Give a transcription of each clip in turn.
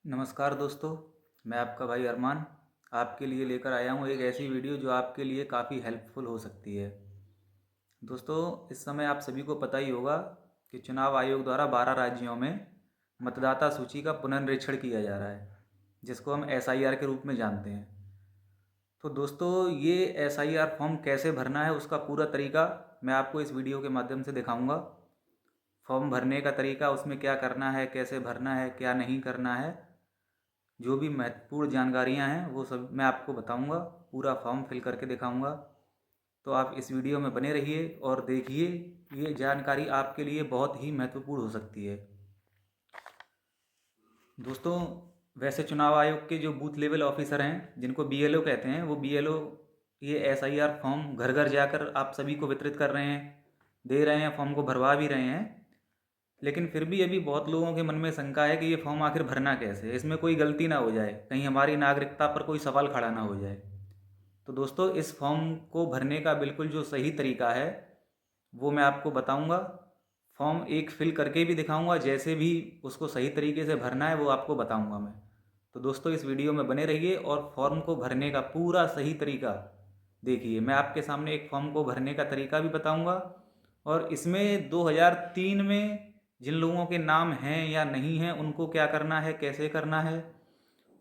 नमस्कार दोस्तों, मैं आपका भाई अरमान आपके लिए लेकर आया हूँ एक ऐसी वीडियो जो आपके लिए काफ़ी हेल्पफुल हो सकती है। दोस्तों, इस समय आप सभी को पता ही होगा कि चुनाव आयोग द्वारा 12 राज्यों में मतदाता सूची का पुनर्निरीक्षण किया जा रहा है, जिसको हम एसआईआर के रूप में जानते हैं। तो दोस्तों, ये एसआईआर फॉर्म कैसे भरना है उसका पूरा तरीका मैं आपको इस वीडियो के माध्यम से दिखाऊंगा। फॉर्म भरने का तरीका, उसमें क्या करना है, कैसे भरना है, क्या नहीं करना है, जो भी महत्वपूर्ण जानकारियां हैं वो सब मैं आपको बताऊंगा। पूरा फॉर्म फिल करके दिखाऊंगा। तो आप इस वीडियो में बने रहिए और देखिए, ये जानकारी आपके लिए बहुत ही महत्वपूर्ण हो सकती है। दोस्तों, वैसे चुनाव आयोग के जो बूथ लेवल ऑफिसर हैं, जिनको बीएलओ कहते हैं, वो बीएलओ ये एसआईआर फॉर्म घर घर जाकर आप सभी को वितरित कर रहे हैं, दे रहे हैं, फॉर्म को भरवा भी रहे हैं। लेकिन फिर भी अभी बहुत लोगों के मन में शंका है कि ये फॉर्म आखिर भरना कैसे है, इसमें कोई गलती ना हो जाए, कहीं हमारी नागरिकता पर कोई सवाल खड़ा ना हो जाए। तो दोस्तों, इस फॉर्म को भरने का बिल्कुल जो सही तरीका है वो मैं आपको बताऊंगा। फॉर्म एक फिल करके भी दिखाऊंगा, जैसे भी उसको सही तरीके से भरना है वो आपको बताऊंगा मैं। तो दोस्तों, इस वीडियो में बने रहिए और फॉर्म को भरने का पूरा सही तरीका देखिए। मैं आपके सामने एक फॉर्म को भरने का तरीका भी बताऊंगा, और इसमें 2003 में जिन लोगों के नाम हैं या नहीं हैं उनको क्या करना है, कैसे करना है।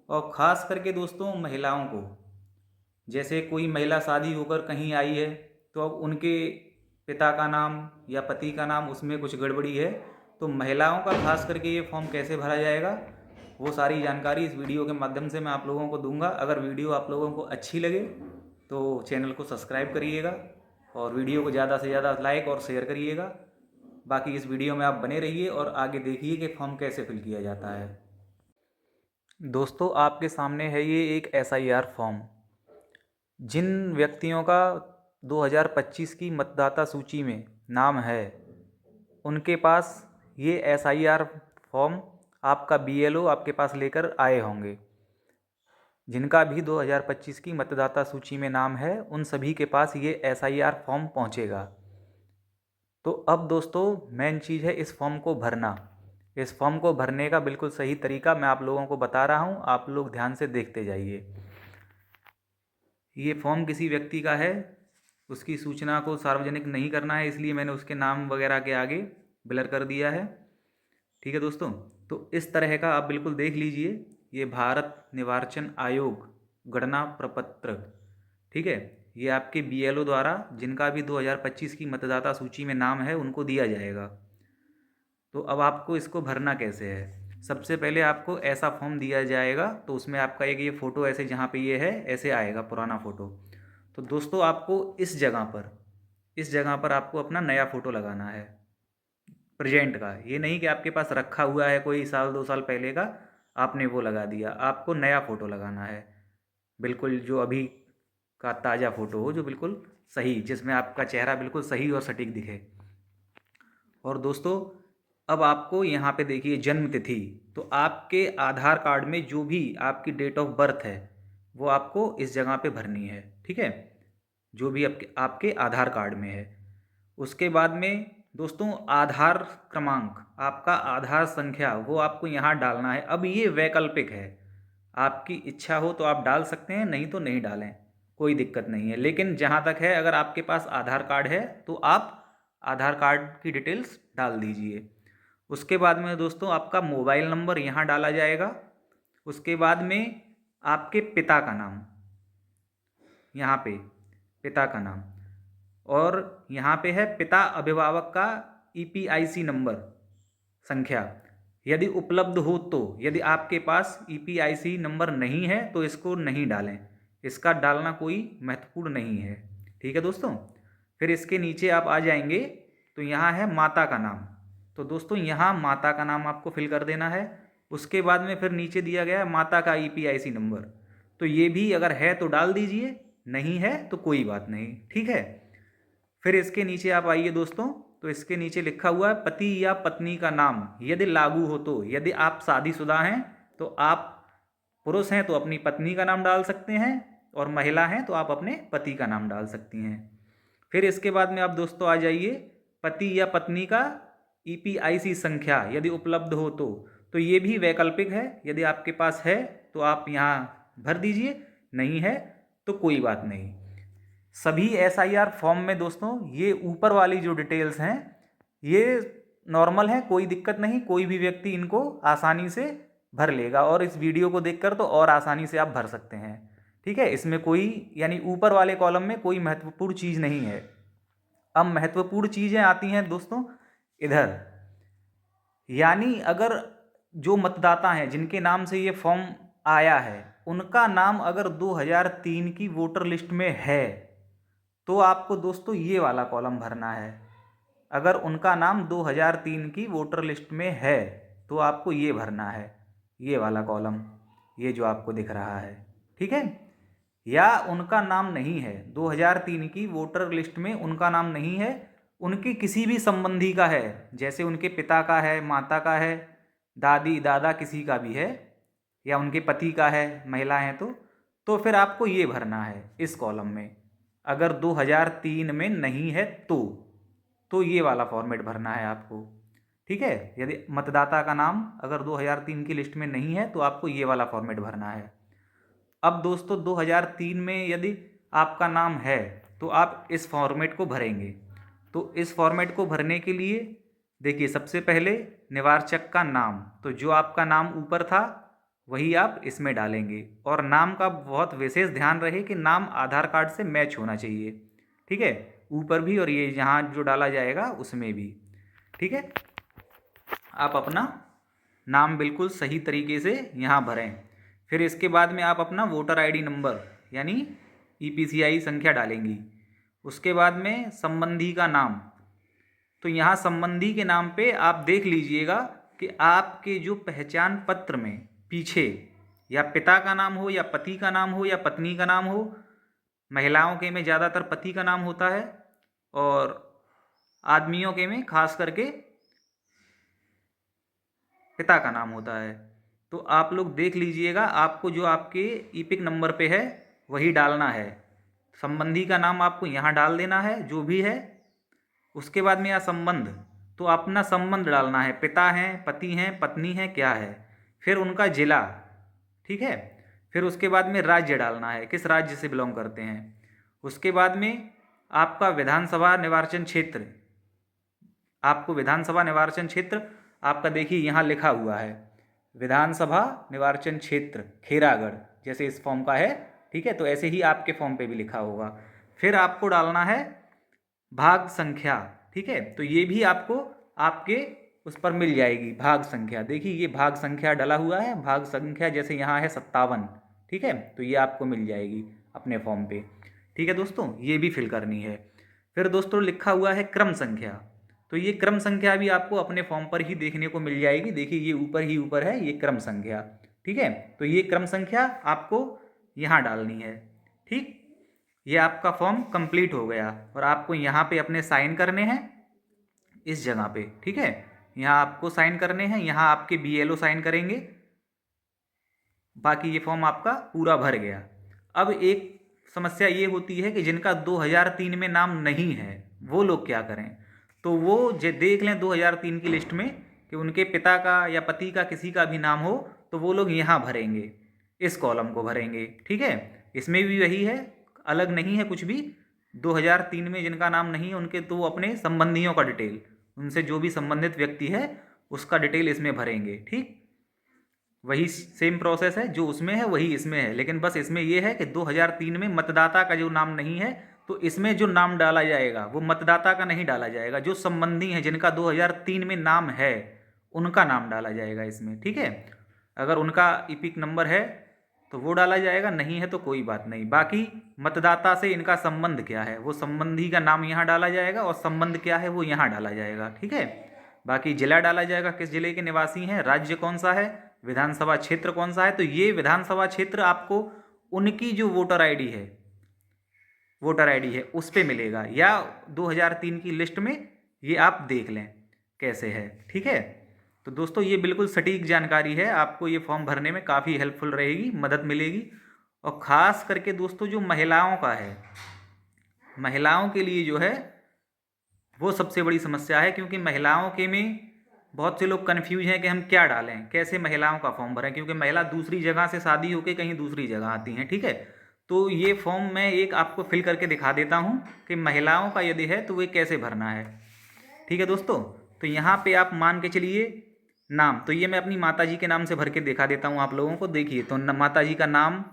और ख़ास करके दोस्तों, महिलाओं को, जैसे कोई महिला शादी होकर कहीं आई है तो अब उनके पिता का नाम या पति का नाम उसमें कुछ गड़बड़ी है, तो महिलाओं का खास करके ये फॉर्म कैसे भरा जाएगा, वो सारी जानकारी इस वीडियो के माध्यम से मैं आप लोगों को दूंगा। अगर वीडियो आप लोगों को अच्छी लगे तो चैनल को सब्सक्राइब करिएगा और वीडियो को ज़्यादा से ज़्यादा लाइक और शेयर करिएगा। बाकी इस वीडियो में आप बने रहिए और आगे देखिए कि फॉर्म कैसे फिल किया जाता है। दोस्तों, आपके सामने है ये एक एसआईआर फॉर्म। जिन व्यक्तियों का 2025 की मतदाता सूची में नाम है, उनके पास ये एसआईआर फॉर्म आपका बीएलओ आपके पास लेकर आए होंगे। जिनका भी 2025 की मतदाता सूची में नाम है, उन सभी के पास ये एसआईआर फॉर्म पहुंचेगा। तो अब दोस्तों, मेन चीज़ है इस फॉर्म को भरना। इस फॉर्म को भरने का बिल्कुल सही तरीका मैं आप लोगों को बता रहा हूँ, आप लोग ध्यान से देखते जाइए। ये फॉर्म किसी व्यक्ति का है, उसकी सूचना को सार्वजनिक नहीं करना है, इसलिए मैंने उसके नाम वगैरह के आगे ब्लर कर दिया है। ठीक है दोस्तों, तो इस तरह का आप बिल्कुल देख लीजिए। ये भारत निर्वाचन आयोग गणना प्रपत्र, ठीक है, ये आपके बीएलओ द्वारा जिनका भी 2025 की मतदाता सूची में नाम है उनको दिया जाएगा। तो अब आपको इसको भरना कैसे है, सबसे पहले आपको ऐसा फॉर्म दिया जाएगा, तो उसमें आपका एक ये फ़ोटो ऐसे जहाँ पे ये है ऐसे आएगा, पुराना फ़ोटो। तो दोस्तों, आपको इस जगह पर आपको अपना नया फ़ोटो लगाना है, प्रेजेंट का। ये नहीं कि आपके पास रखा हुआ है कोई साल 2 साल पहले का, आपने वो लगा दिया। आपको नया फ़ोटो लगाना है, बिल्कुल जो अभी का ताज़ा फ़ोटो हो, जो बिल्कुल सही, जिसमें आपका चेहरा बिल्कुल सही और सटीक दिखे। और दोस्तों, अब आपको यहाँ पे देखिए जन्म तिथि, तो आपके आधार कार्ड में जो भी आपकी डेट ऑफ बर्थ है वो आपको इस जगह पे भरनी है, ठीक है, जो भी आपके आपके आधार कार्ड में है। उसके बाद में दोस्तों, आधार क्रमांक, आपका आधार संख्या वो आपको यहाँ डालना है। अब ये वैकल्पिक है, आपकी इच्छा हो तो आप डाल सकते हैं, नहीं तो नहीं डालें, कोई दिक्कत नहीं है। लेकिन जहाँ तक है, अगर आपके पास आधार कार्ड है तो आप आधार कार्ड की डिटेल्स डाल दीजिए। उसके बाद में दोस्तों, आपका मोबाइल नंबर यहाँ डाला जाएगा। उसके बाद में आपके पिता का नाम, यहाँ पे पिता का नाम, और यहाँ पे है पिता अभिभावक का ईपीआईसी नंबर संख्या, यदि उपलब्ध हो तो। यदि आपके पास ईपीआईसी नंबर नहीं है तो इसको नहीं डालें, इसका डालना कोई महत्वपूर्ण नहीं है, ठीक है दोस्तों। फिर इसके नीचे आप आ जाएंगे तो यहाँ है माता का नाम। तो दोस्तों, यहाँ माता का नाम आपको फिल कर देना है। उसके बाद में फिर नीचे दिया गया है माता का ईपीआईसी नंबर, तो ये भी अगर है तो डाल दीजिए, नहीं है तो कोई बात नहीं, ठीक है। फिर इसके नीचे आप आइए दोस्तों, तो इसके नीचे लिखा हुआ है पति या पत्नी का नाम यदि लागू हो तो। यदि आप शादीशुदा हैं तो आप, पुरुष हैं तो अपनी पत्नी का नाम डाल सकते हैं, और महिला हैं तो आप अपने पति का नाम डाल सकती हैं। फिर इसके बाद में आप दोस्तों आ जाइए, पति या पत्नी का ईपीआईसी संख्या यदि उपलब्ध हो तो। तो ये भी वैकल्पिक है, यदि आपके पास है तो आप यहाँ भर दीजिए, नहीं है तो कोई बात नहीं। सभी SIR फॉर्म में दोस्तों ये ऊपर वाली जो डिटेल्स हैं ये नॉर्मल है, कोई दिक्कत नहीं, कोई भी व्यक्ति इनको आसानी से भर लेगा और इस वीडियो को देखकर तो और आसानी से आप भर सकते हैं। ठीक है, इसमें कोई यानी ऊपर वाले कॉलम में कोई महत्वपूर्ण चीज़ नहीं है। अब महत्वपूर्ण चीज़ें आती हैं दोस्तों इधर, यानी अगर जो मतदाता हैं जिनके नाम से ये फॉर्म आया है उनका नाम अगर 2003 की वोटर लिस्ट में है तो आपको दोस्तों ये वाला कॉलम भरना है। अगर उनका नाम 2003 की वोटर लिस्ट में है तो आपको ये भरना है, ये वाला कॉलम, ये जो आपको दिख रहा है। ठीक है, या उनका नाम नहीं है 2003 की वोटर लिस्ट में, उनका नाम नहीं है, उनके किसी भी संबंधी का है, जैसे उनके पिता का है, माता का है, दादी दादा किसी का भी है, या उनके पति का है, महिला है तो फिर आपको ये भरना है इस कॉलम में। अगर 2003 में नहीं है तो ये वाला फॉर्मेट भरना है आपको। ठीक है, यदि मतदाता का नाम अगर 2003 की लिस्ट में नहीं है तो आपको ये वाला फॉर्मेट भरना है। अब दोस्तों 2003 में यदि आपका नाम है तो आप इस फॉर्मेट को भरेंगे। तो इस फॉर्मेट को भरने के लिए देखिए, सबसे पहले निवारचक का नाम, तो जो आपका नाम ऊपर था वही आप इसमें डालेंगे और नाम का बहुत विशेष ध्यान रहे कि नाम आधार कार्ड से मैच होना चाहिए। ठीक है, ऊपर भी और ये यहाँ जो डाला जाएगा उसमें भी। ठीक है, आप अपना नाम बिल्कुल सही तरीके से यहाँ भरें। फिर इसके बाद में आप अपना वोटर ID नंबर यानी EPCI संख्या डालेंगी। उसके बाद में संबंधी का नाम, तो यहाँ संबंधी के नाम पे आप देख लीजिएगा कि आपके जो पहचान पत्र में पीछे या पिता का नाम हो या पति का नाम हो या पत्नी का नाम हो। महिलाओं के में ज़्यादातर पति का नाम होता है और आदमियों के में खास करके पिता का नाम होता है। तो आप लोग देख लीजिएगा, आपको जो आपके EPIC नंबर पे है वही डालना है। संबंधी का नाम आपको यहाँ डाल देना है जो भी है। उसके बाद में या संबंध, तो अपना संबंध डालना है, पिता हैं, पति हैं, पत्नी है, क्या है। फिर उनका जिला, ठीक है। फिर उसके बाद में राज्य डालना है, किस राज्य से बिलोंग करते हैं। उसके बाद में आपका विधानसभा निर्वाचन क्षेत्र, आपको विधानसभा निर्वाचन क्षेत्र आपका देखिए यहाँ लिखा हुआ है, विधानसभा निर्वाचन क्षेत्र खेरागढ़, जैसे इस फॉर्म का है। ठीक है, तो ऐसे ही आपके फॉर्म पे भी लिखा होगा। फिर आपको डालना है भाग संख्या। ठीक है, तो ये भी आपको आपके उस पर मिल जाएगी भाग संख्या। देखिए ये भाग संख्या डला हुआ है, भाग संख्या जैसे यहाँ है 57। ठीक है, तो ये आपको मिल जाएगी अपने फॉर्म पे। ठीक है दोस्तों, ये भी फिल करनी है। फिर दोस्तों लिखा हुआ है क्रम संख्या, तो ये क्रम संख्या भी आपको अपने फॉर्म पर ही देखने को मिल जाएगी। देखिए ये ऊपर ही ऊपर है ये क्रम संख्या। ठीक है, तो ये क्रम संख्या आपको यहाँ डालनी है। ठीक, ये आपका फॉर्म कंप्लीट हो गया और आपको यहाँ पे अपने साइन करने हैं इस जगह पे। ठीक है, यहाँ आपको साइन करने हैं, यहाँ आपके BLO साइन करेंगे। बाकी ये फॉर्म आपका पूरा भर गया। अब एक समस्या ये होती है कि जिनका 2003 में नाम नहीं है वो लोग क्या करें, तो वो देख लें 2003 की लिस्ट में कि उनके पिता का या पति का किसी का भी नाम हो तो वो लोग यहाँ भरेंगे, इस कॉलम को भरेंगे। ठीक है, इसमें भी वही है, अलग नहीं है कुछ भी। 2003 में जिनका नाम नहीं है उनके तो वो अपने संबंधियों का डिटेल, उनसे जो भी संबंधित व्यक्ति है उसका डिटेल इसमें भरेंगे। ठीक, वही सेम प्रोसेस है, जो उसमें है वही इसमें है, लेकिन बस इसमें यह है कि 2003 में मतदाता का जो नाम नहीं है तो इसमें जो नाम डाला जाएगा वो मतदाता का नहीं डाला जाएगा, जो संबंधी हैं जिनका 2003 में नाम है उनका नाम डाला जाएगा इसमें। ठीक है, अगर उनका EPIC नंबर है तो वो डाला जाएगा, नहीं है तो कोई बात नहीं। बाकी मतदाता से इनका संबंध क्या है वो संबंधी का नाम यहाँ डाला जाएगा और संबंध क्या है वो यहाँ डाला जाएगा। ठीक है, बाकी जिला डाला जाएगा, किस जिले के निवासी हैं, राज्य कौन सा है, विधानसभा क्षेत्र कौन सा है। तो ये विधानसभा क्षेत्र आपको उनकी जो वोटर ID है उस पे मिलेगा, या 2003 की लिस्ट में ये आप देख लें कैसे है। ठीक है, तो दोस्तों ये बिल्कुल सटीक जानकारी है, आपको ये फॉर्म भरने में काफ़ी हेल्पफुल रहेगी, मदद मिलेगी। और ख़ास करके दोस्तों जो महिलाओं का है, महिलाओं के लिए जो है वो सबसे बड़ी समस्या है, क्योंकि महिलाओं के में बहुत से लोग कन्फ्यूज हैं कि हम क्या डालें, कैसे महिलाओं का फॉर्म भरें, क्योंकि महिला दूसरी जगह से शादी होकर कहीं दूसरी जगह आती हैं। ठीक है, तो ये फॉर्म मैं एक आपको फिल करके दिखा देता हूँ कि महिलाओं का यदि है तो वे कैसे भरना है। ठीक है दोस्तों, तो यहाँ पे आप मान के चलिए नाम, तो ये मैं अपनी माता जी के नाम से भर के दिखा देता हूँ आप लोगों को। देखिए, तो माता जी का नाम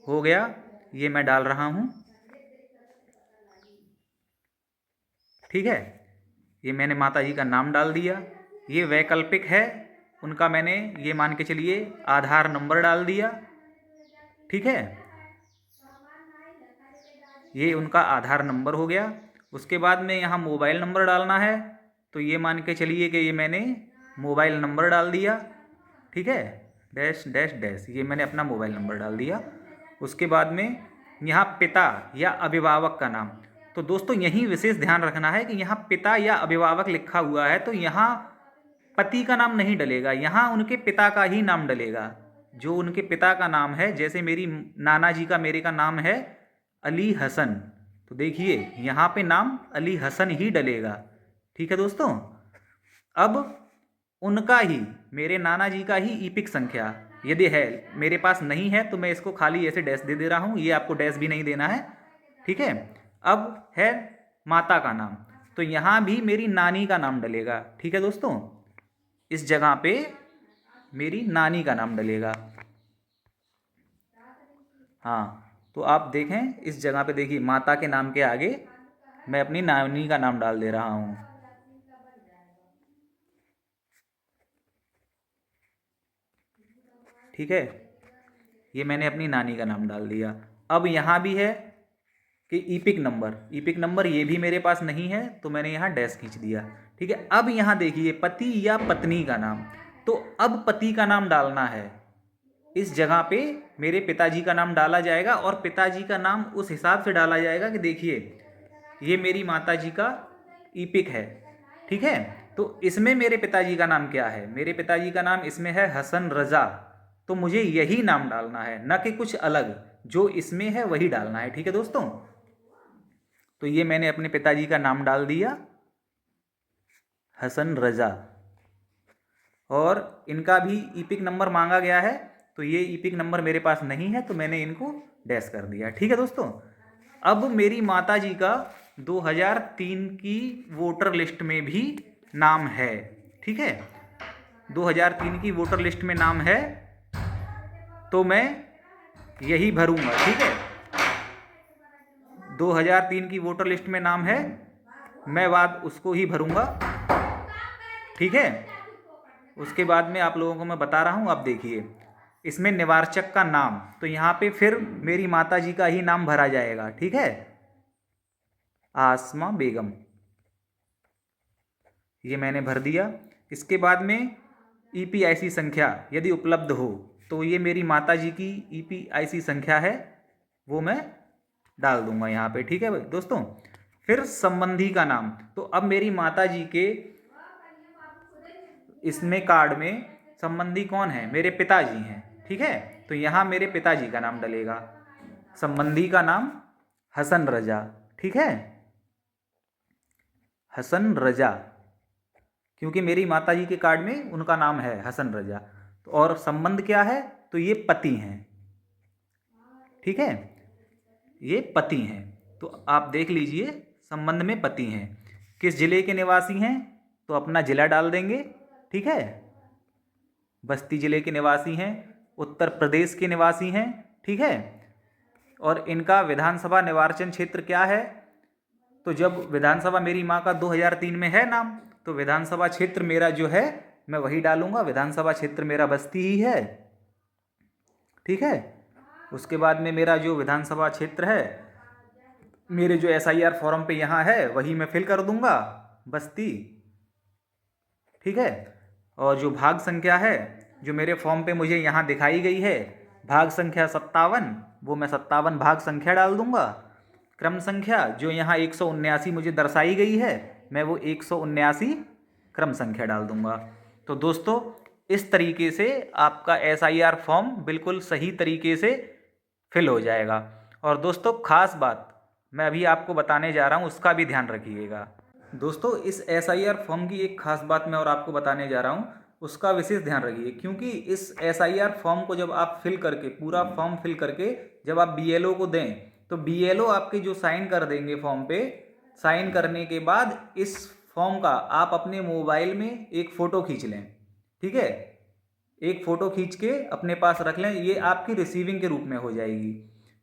हो गया, ये मैं डाल रहा हूँ। ठीक है, ये मैंने माता जी का नाम डाल दिया। ये वैकल्पिक है उनका, मैंने ये मान के चलिए आधार नंबर डाल दिया। ठीक है, ये उनका आधार नंबर हो गया। उसके बाद में यहाँ मोबाइल नंबर डालना है, तो ये मान के चलिए कि ये मैंने मोबाइल नंबर डाल दिया। ठीक है, डैश डैश डैश, ये मैंने अपना मोबाइल नंबर डाल दिया। उसके बाद में यहाँ पिता या अभिभावक का नाम, तो दोस्तों यही विशेष ध्यान रखना है कि यहाँ पिता या अभिभावक लिखा हुआ है तो यहाँ पति का नाम नहीं डलेगा, यहाँ उनके पिता का ही नाम डलेगा। जो उनके पिता का नाम है, जैसे मेरी नाना जी का मेरे का नाम है अली हसन, तो देखिए यहाँ पे नाम अली हसन ही डलेगा। ठीक है दोस्तों, अब उनका ही, मेरे नाना जी का ही ईपिक संख्या यदि है, मेरे पास नहीं है तो मैं इसको खाली ऐसे डैश दे दे रहा हूँ, ये आपको डैश भी नहीं देना है। ठीक है, अब है माता का नाम, तो यहाँ भी मेरी नानी का नाम डलेगा। ठीक है दोस्तों, इस जगह पे मेरी नानी का नाम डलेगा। हाँ, तो आप देखें इस जगह पे, देखिए माता के नाम के आगे मैं अपनी नानी का नाम डाल दे रहा हूँ। ठीक है, ये मैंने अपनी नानी का नाम डाल दिया। अब यहाँ भी है कि ईपिक नंबर ये भी मेरे पास नहीं है तो मैंने यहाँ डैश खींच दिया। ठीक है, अब यहाँ देखिए पति या पत्नी का नाम, तो अब पति का नाम डालना है। इस जगह पे मेरे पिताजी का नाम डाला जाएगा और पिताजी का नाम उस हिसाब से डाला जाएगा कि देखिए ये मेरी माता जी का ईपिक है। ठीक है, तो इसमें मेरे पिताजी का नाम क्या है, मेरे पिताजी का नाम इसमें है हसन रजा, तो मुझे यही नाम डालना है, न कि कुछ अलग, जो इसमें है वही डालना है। ठीक है दोस्तों, तो ये मैंने अपने पिताजी का नाम डाल दिया हसन रजा, और इनका भी ईपिक नंबर मांगा गया है, तो ये ईपिक नंबर मेरे पास नहीं है तो मैंने इनको डैश कर दिया। ठीक है दोस्तों, अब मेरी माता जी का 2003 की वोटर लिस्ट में भी नाम है। ठीक है, 2003 की वोटर लिस्ट में नाम है तो मैं यही भरूंगा। ठीक है, 2003 की वोटर लिस्ट में नाम है, मैं बाद उसको ही भरूंगा। ठीक है, उसके बाद में आप लोगों को मैं बता रहा हूं। अब देखिए इसमें निवारचक का नाम, तो यहाँ पे फिर मेरी माता जी का ही नाम भरा जाएगा। ठीक है, आसमा बेगम, ये मैंने भर दिया। इसके बाद में ईपीआईसी संख्या यदि उपलब्ध हो तो ये मेरी माता जी की ईपीआईसी संख्या है, वो मैं डाल दूंगा यहाँ पे। ठीक है भाई दोस्तों, फिर संबंधी का नाम, तो अब मेरी माता जी के इसमें कार्ड में संबंधी कौन है, मेरे पिताजी हैं। ठीक है, तो यहाँ मेरे पिताजी का नाम डलेगा, संबंधी का नाम हसन रजा। ठीक है, हसन रजा, क्योंकि मेरी माताजी के कार्ड में उनका नाम है हसन रजा, तो और संबंध क्या है, तो ये पति हैं। ठीक है, ये पति हैं, तो आप देख लीजिए संबंध में पति हैं। किस जिले के निवासी हैं, तो अपना जिला डाल देंगे। ठीक है, बस्ती जिले के निवासी हैं, उत्तर प्रदेश के निवासी हैं। ठीक है, और इनका विधानसभा निर्वाचन क्षेत्र क्या है, तो जब विधानसभा मेरी माँ का 2003 में है नाम, तो विधानसभा क्षेत्र मेरा जो है मैं वही डालूंगा, विधानसभा क्षेत्र मेरा बस्ती ही है। ठीक है, उसके बाद में मेरा जो विधानसभा क्षेत्र है, मेरे जो SIR फॉर्म पे यहाँ है वही मैं फिल कर दूंगा, बस्ती। ठीक है, और जो भाग संख्या है जो मेरे फॉर्म पे मुझे यहाँ दिखाई गई है, भाग संख्या 57, वो मैं 57 भाग संख्या डाल दूंगा। क्रम संख्या जो यहाँ 179 मुझे दर्शाई गई है, मैं वो 179 क्रम संख्या डाल दूंगा। तो दोस्तों इस तरीके से आपका SIR फॉर्म बिल्कुल सही तरीके से फिल हो जाएगा। और दोस्तों खास बात मैं अभी आपको बताने जा रहा हूँ, उसका भी ध्यान रखिएगा। दोस्तों, इस एसआईआर फॉर्म की एक खास बात मैं और आपको बताने जा रहा हूँ, उसका विशेष ध्यान रखिए, क्योंकि इस एसआईआर फॉर्म को जब आप फिल करके, पूरा फॉर्म फिल करके जब आप बीएलओ को दें, तो बीएलओ आपके जो साइन कर देंगे फॉर्म पे, साइन करने के बाद इस फॉर्म का आप अपने मोबाइल में एक फ़ोटो खींच लें। ठीक है, एक फ़ोटो खींच के अपने पास रख लें, ये आपकी रिसीविंग के रूप में हो जाएगी।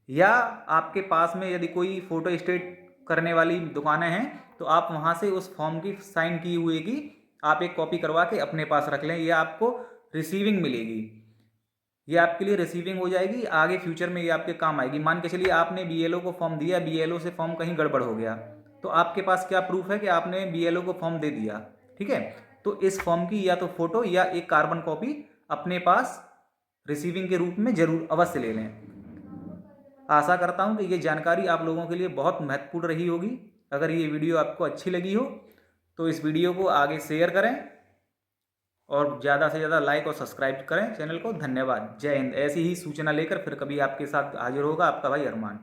या आपके पास में यदि कोई फ़ोटो स्टेट करने वाली दुकानें हैं, तो आप वहाँ से उस फॉर्म की साइन की हुई की आप एक कॉपी करवा के अपने पास रख लें, ये आपको रिसीविंग मिलेगी। ये आपके लिए रिसीविंग हो जाएगी, आगे फ्यूचर में ये आपके काम आएगी। मान के चलिए आपने बीएलओ को फॉर्म दिया, बीएलओ से फॉर्म कहीं गड़बड़ हो गया, तो आपके पास क्या प्रूफ है कि आपने बीएलओ को फॉर्म दे दिया। ठीक है, तो इस फॉर्म की या तो फोटो या एक कार्बन कॉपी अपने पास रिसीविंग के रूप में जरूर अवश्य ले लें। आशा करता हूं कि ये जानकारी आप लोगों के लिए बहुत महत्वपूर्ण रही होगी। अगर ये वीडियो आपको अच्छी लगी हो तो इस वीडियो को आगे शेयर करें और ज़्यादा से ज़्यादा लाइक और सब्सक्राइब करें चैनल को। धन्यवाद। जय हिंद। ऐसी ही सूचना लेकर फिर कभी आपके साथ हाजिर होगा आपका भाई अरमान।